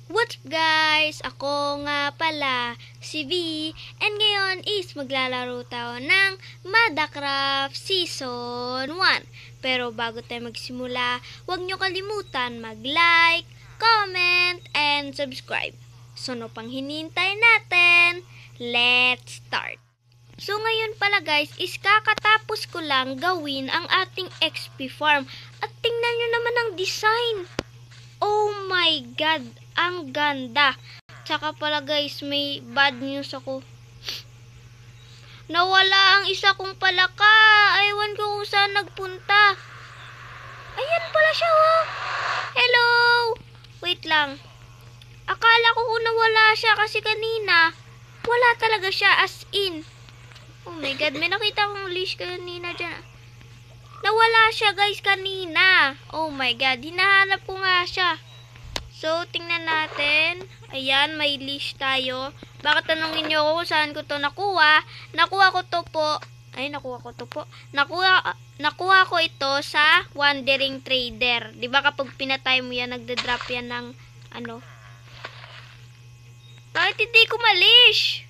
What's up guys? Ako nga pala si V, and ngayon is maglalaro tayo ng Madacraft Season 1. Pero bago tayo magsimula, huwag nyo kalimutan mag-like, comment, and subscribe. So no pang hinintay natin, let's start! So ngayon pala guys, is kakatapos ko lang gawin ang ating XP farm. At tingnan nyo naman ang design. Oh my god! Ang ganda. Tsaka pala guys, may bad news ako. Nawala ang isa kong palaka. Ewan ko kung saan nagpunta. Ayan pala siya, oh. Hello. Wait lang. Akala ko kung nawala siya kasi kanina, wala talaga siya as in. Oh my god, may nakita akong leash kanina dyan. Nawala siya guys kanina. Oh my god, hinahanap ko nga siya. So, tingnan natin. Ayan, may leash tayo. Bakit tanongin nyo ako kung saan ko to nakuha? Nakuha ko to po. Nakuha ko ito sa Wandering Trader. Diba kapag pinatay mo yan, nagda-drop yan ng ano? Bakit hindi ko ma-leash?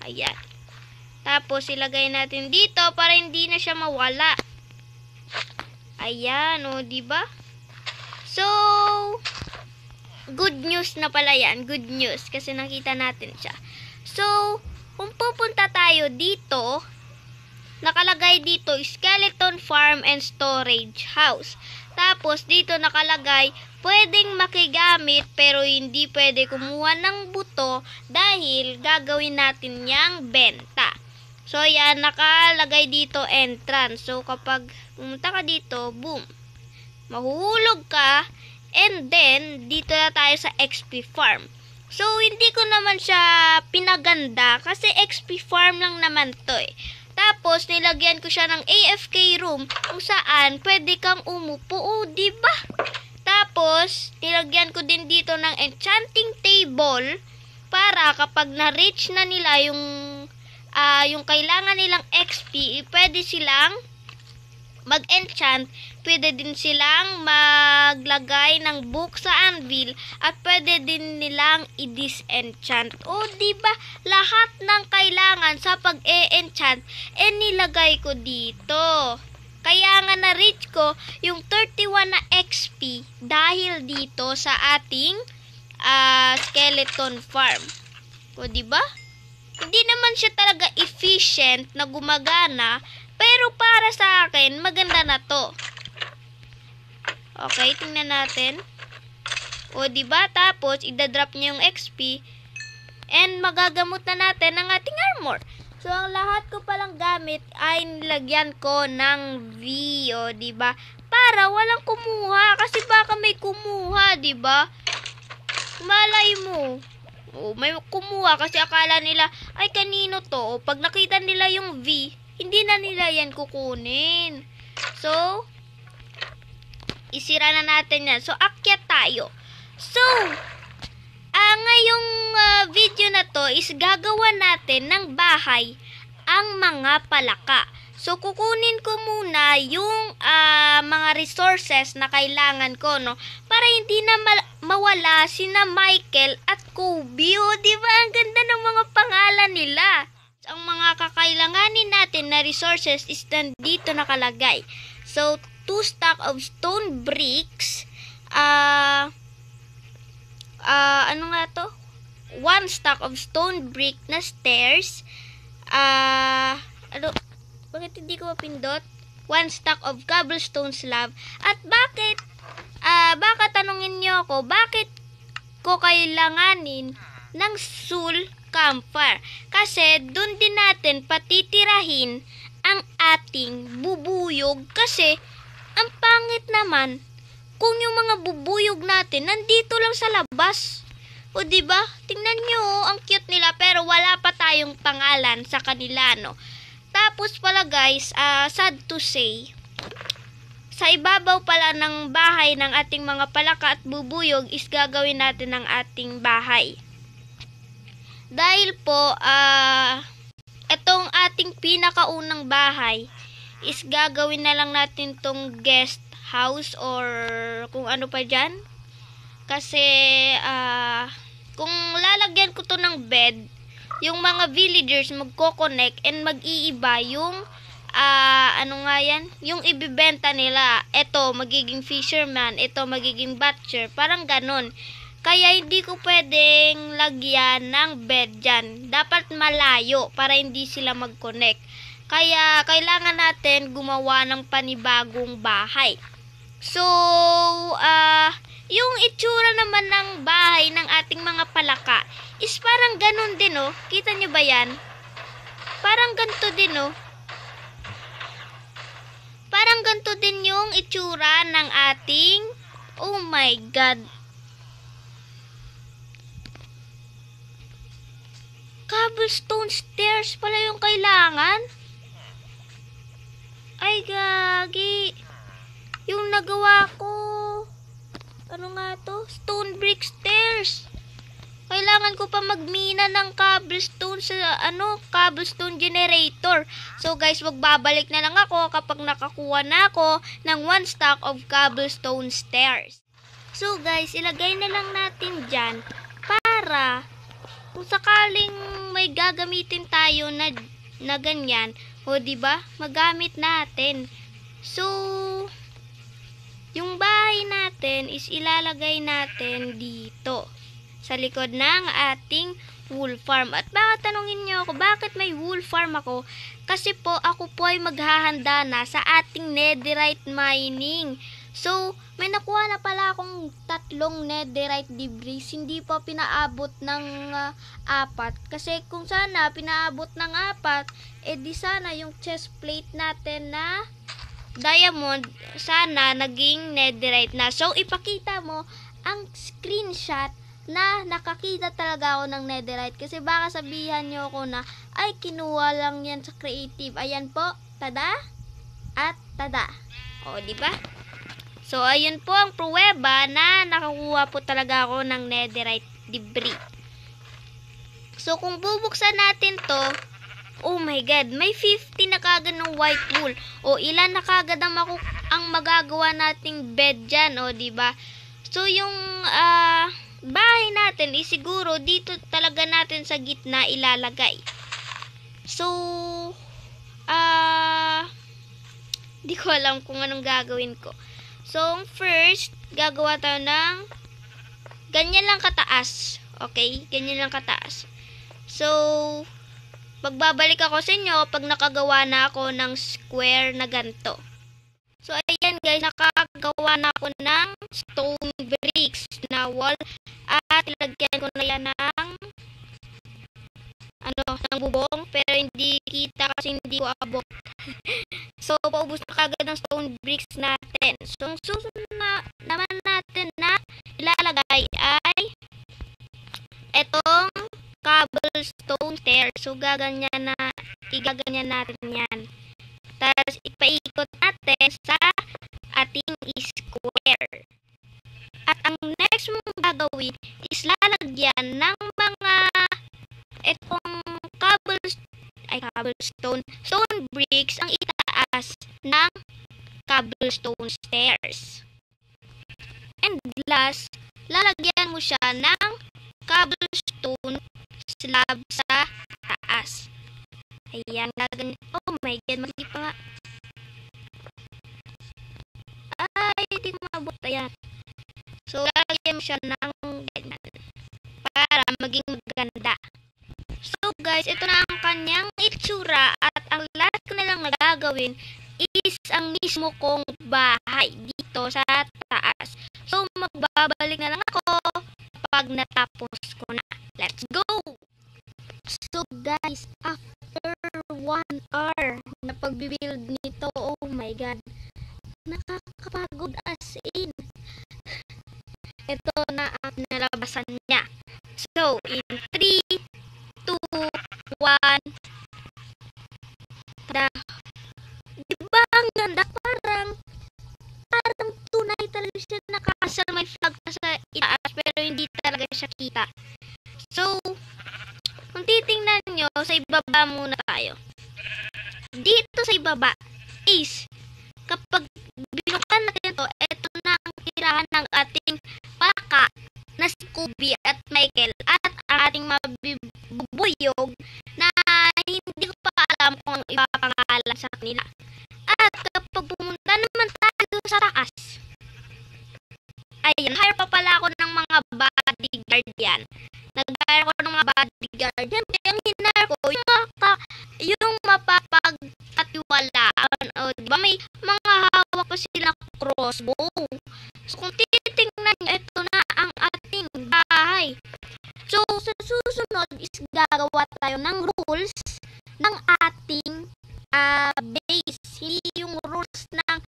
Ayan. Tapos, ilagay natin dito para hindi na siya mawala. Ayan, o, diba? So, good news na pala yan. Good news. Kasi nakita natin siya. So, kung pupunta tayo dito, nakalagay dito, Skeleton Farm and Storage House. Tapos, dito nakalagay, pwedeng makigamit, pero hindi pwede kumuha ng buto dahil gagawin natin yang benta. So, yan, nakalagay dito, entrance. So, kapag pumunta ka dito, boom, mahuhulog ka. And then, dito na tayo sa XP farm. So, hindi ko naman siya pinaganda kasi XP farm lang naman to eh. Tapos, nilagyan ko siya ng AFK room kung saan pwede kang umupo. O, diba? Tapos, nilagyan ko din dito ng enchanting table para kapag na-reach na nila yung kailangan nilang XP, pwede silang mag-enchant, pwede din silang maglagay ng book sa anvil, at pwede din nilang i-disenchant. O, diba? Lahat ng kailangan sa pag-e-enchant, nilagay ko dito. Kaya nga na-reach ko yung 31 na XP dahil dito sa ating skeleton farm. O, diba? Hindi naman siya talaga efficient na gumagana, pero para sa akin, maganda na to. Okay, tingnan natin. O, diba? Tapos, idadrop niya yung XP. And, magagamot na natin ang ating armor. So, ang lahat ko palang gamit ay nilagyan ko ng V. O, diba? Para walang kumuha. Kasi baka may kumuha, diba? Malay mo. O, may kumuha kasi akala nila, ay, kanino to? O, pag nakita nila yung V, hindi na nila yan kukunin. So, isira na natin yan. So, akyat tayo. So, ngayong video na to is gagawa natin ng bahay ang mga palaka. So, kukunin ko muna yung mga resources na kailangan ko, no? Para hindi na mawala sina Michael at Kobe. O, diba? Ang ganda ng mga pangalan nila. Ang mga kakailanganin natin na resources is dito nakalagay. So, 2 stack of stone bricks. Ano nga to? 1 stack of stone brick na stairs. Bakit hindi ko mapindot? 1 stack of cobblestone slab. At bakit? Baka tanungin nyo ako, bakit ko kailanganin ng soul campfire? Kasi dun din natin patitirahin ang ating bubuyog. Kasi ang pangit naman kung yung mga bubuyog natin nandito lang sa labas. O, diba? Tingnan nyo, ang cute nila, pero wala pa tayong pangalan sa kanila, no? Tapos pala guys, sad to say, sa ibabaw pala ng bahay ng ating mga palaka at bubuyog is gagawin natin ang ating bahay. Dahil po, itong ating pinakaunang bahay is gagawin na lang natin tong guest house or kung ano pa dyan. Kasi, kung lalagyan ko to ng bed, yung mga villagers magko-connect and mag-iiba yung ano nga yan? Yung ibibenta nila. Ito, magiging fisherman. Ito, magiging butcher. Parang ganon. Kaya hindi ko pwedeng lagyan ng bed dyan. Dapat malayo para hindi sila mag-connect. Kaya, kailangan natin gumawa ng panibagong bahay. So, yung itsura naman ng bahay ng ating mga palaka is parang ganon din, oh. Kita nyo ba yan? Parang ganito din, oh. Parang ganito din yung itsura ng ating, oh my God. Cobblestone stairs pala yung kailangan. Ay, gagi. Yung nagawa ko, ano nga to? Stone brick stairs. Kailangan ko pa magmina ng cobblestone sa cobblestone generator. So guys, magbabalik na lang ako kapag nakakuha na ako ng 1 stack of cobblestone stairs. So guys, ilagay na lang natin dyan para kung sakaling may gagamitin tayo na ganyan, o di ba? Magamit natin. So yung bahay natin is ilalagay natin dito sa likod ng ating wool farm. At baka tanungin nyo ako, bakit may wool farm ako? Kasi po, ako po ay maghahanda na sa ating netherite mining. So, may nakuha na pala akong 3 netherite debris. Hindi pa pinaabot ng 4. Kasi kung sana pinaabot ng 4, di sana yung chest plate natin na diamond, sana naging netherite na. So, ipakita mo ang screenshot na nakakita talaga ako ng netherite. Kasi baka sabihan nyo ako na, ay, kinuha lang yan sa creative. Ayan po, tada at tada. O, diba? So, ayun po ang pruweba na nakakuha po talaga ako ng netherite debris. So, kung bubuksan natin to, oh my God, may 50 na kagad ng white wool. O, ilan na kagad ang magagawa nating bed dyan, o, diba? So, yung, bahay natin is siguro dito talaga natin sa gitna ilalagay. So, di ko alam kung anong gagawin ko. So, first, gagawa tayo ng ganyan lang kataas. Okay? Ganyan lang kataas. So, magbabalik ako sa inyo pag nakagawa na ako ng square na ganito. So, ayan guys, nakagawa na ako ng stone bricks na wall. At ilagyan ko na yan ng bubong. Pero hindi kita kasi hindi ko abot. So, paubos na kagad ng stone bricks natin. So, ang susunod na naman natin na ilalagay ay etong cobblestone stairs. So, igaganyan natin yan. Tapos, ipaikot natin sa ating square. At ang next mong gagawin is lalagyan ng mga etong cobblestone stone bricks ang itaas ng cobblestone stairs. And last, lalagyan mo siya ng cobblestone slab sa taas. Ayan, gaganyan. Oh my God, mali pa nga. Ay, hindi ko maabot. Ayan. So, lalagyan mo siya ng ganyan para maging maganda. So, guys, ito na ang kanyang itsura at ang last ko na lang nagagawin is ang mismo kong bahay dito sa taas. So, magbabalik na lang ako pag natapos ko na. Let's go! So, guys, after 1 hour na pagbibuild nito, oh my God, nakakapagod as in. Ito na ang nalabasan niya. So, in 3, 2, 1, tada! Diba ang ganda? Parang tunay talaga siya nakasal. May flag pa sa itaas pero hindi talaga siya kita. So, kung titingnan nyo, sa ibaba muna tayo. Dito sa ibaba is, kapag binukan natin ito, ito na ang tirahan ng ating palaka na si Scooby. At Michael at ang ating mabubuyog na hindi ko pa alam kung ano ipapangalan sa kanila. At kapag pumunta naman tayo sa taas, ayan, hire pa pala ako ng mga bodyguard yan. Nag-hire ako ng mga bodyguard yan. Kaya ang hinire ko, yung mapapagkatiwalaan. O, diba? May mga hawak pa sila crossbow. So, kung titingnan nyo, ito na ang ating bahay. So, sa susunod is gagawa tayo ng rules ng ating base. Hindi yung rules ng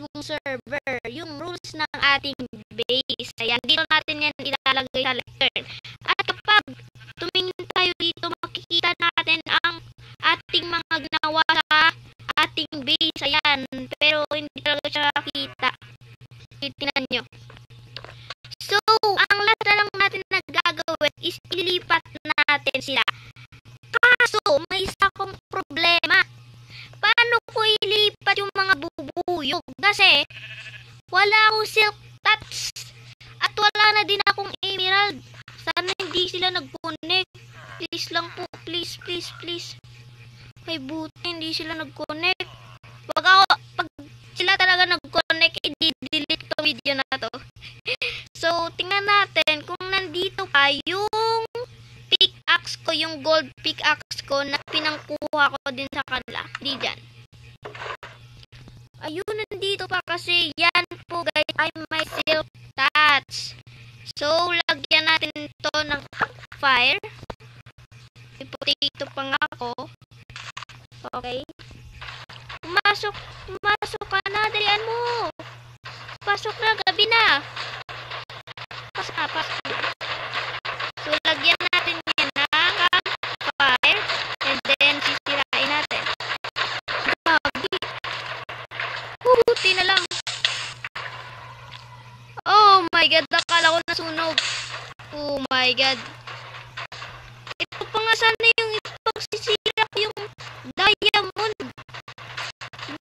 yung server. Yung rules ng ating base. Ayan, dito natin yan ilalagay sa lectern. At kapag tumingin tayo dito, makikita natin ang ating mga ginawa sa ating base. Ayan, pero hindi talaga siya nakita. Tingnan nyo. So, ang last na lang natin na gagawin is ilipat natin sila. Kaso, may isa akong problema. Paano ko ilipat yung mga bubuyog? Kasi, wala akong silk touch. At wala na din akong emerald. Sana hindi sila nag-connect. Please lang po. Please, please, please. May buti, hindi sila nag-connect. Pag sila talaga nag-connect, i-delete ko video na to. So, tingnan natin kung nandito pa yung pickaxe ko, yung gold pickaxe ko na pinangkuha ko din sa kanila. Di dyan. Ayun, nandito pa kasi yan po guys ay may silk touch. So, lagyan natin to ng fire. Iputi pa nga ako. Okay. Pumasok ka na, dalian mo. Pasok na, gabi na. Pasok na. So, lagyan natin yan ng fire. And then, sisirain natin. Gabi. Buti na lang. Oh my God, nakala ko nasunog. Oh my God. Ito pa nga sana yung pagsisira yung diamond.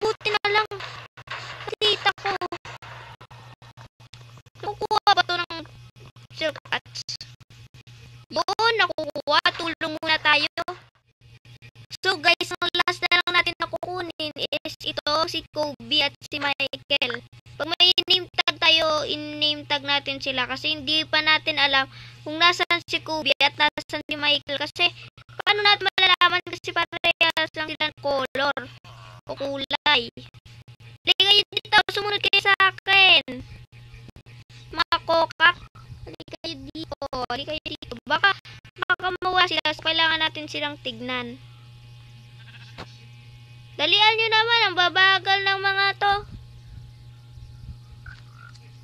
Buti na lang. Nakita ko. Nakukuha ba ito ng silk touch? Doon, nakukuha. Tulong muna tayo. So guys, ang last na lang natin nakukunin is ito, si Kobe at si Michael. Pag may name tag tayo, in-name tag natin sila kasi hindi pa natin alam kung nasaan si Kobe at nasaan si Michael kasi paano natin malalaman kasi parehas lang sila color o kulay. Halika kayo dito, sumunod kayo sa akin. Mga kokak, halika kayo dito. Baka mawala sila, so kailangan natin silang tignan. Dalian nyo naman, ang babagal ng mga to.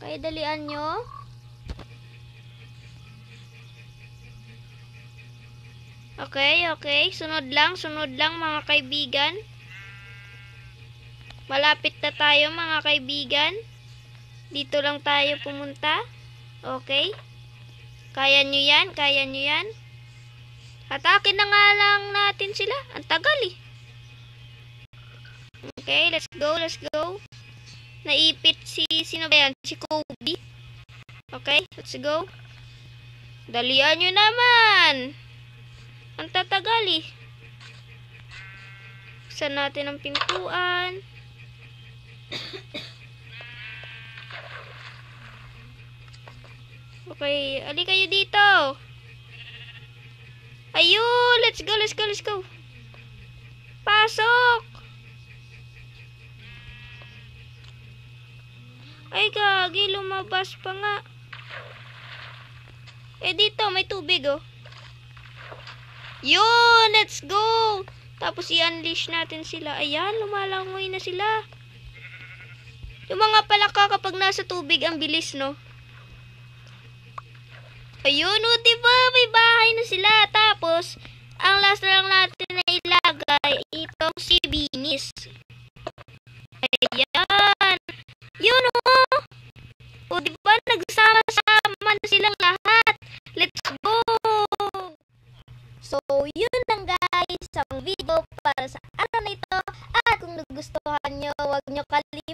Kaya dalian nyo. Okay. Sunod lang mga kaibigan. Malapit na tayo mga kaibigan. Dito lang tayo pumunta. Okay. Kaya nyo yan. Atakin na nga lang natin sila. Ang tagal eh. Okay, let's go. Naipit sino ba yan? Si Kobe. Okay, let's go. Dalian nyo naman. Ang tatagal eh. Buksan natin ang pintuan. Okay, ali kayo dito. Ayun, let's go. Pasok. Ay, gagi, lumabas pa nga. Dito, may tubig, oh. Yun, let's go. Tapos i-unleash natin sila. Ayan, lumalangoy na sila. Yung mga palaka kapag nasa tubig, ang bilis, no? Ayun, oh, diba? May bahay na sila. Tapos, ang last na lang natin na ilagay, itong si Binis. Ayan. Yun, oh. O, diba? Nagsama-sama na silang lahat. Let's go. So, yun lang guys, ang video para sa araw na ito. At kung nagustuhan nyo, huwag nyo kalimutan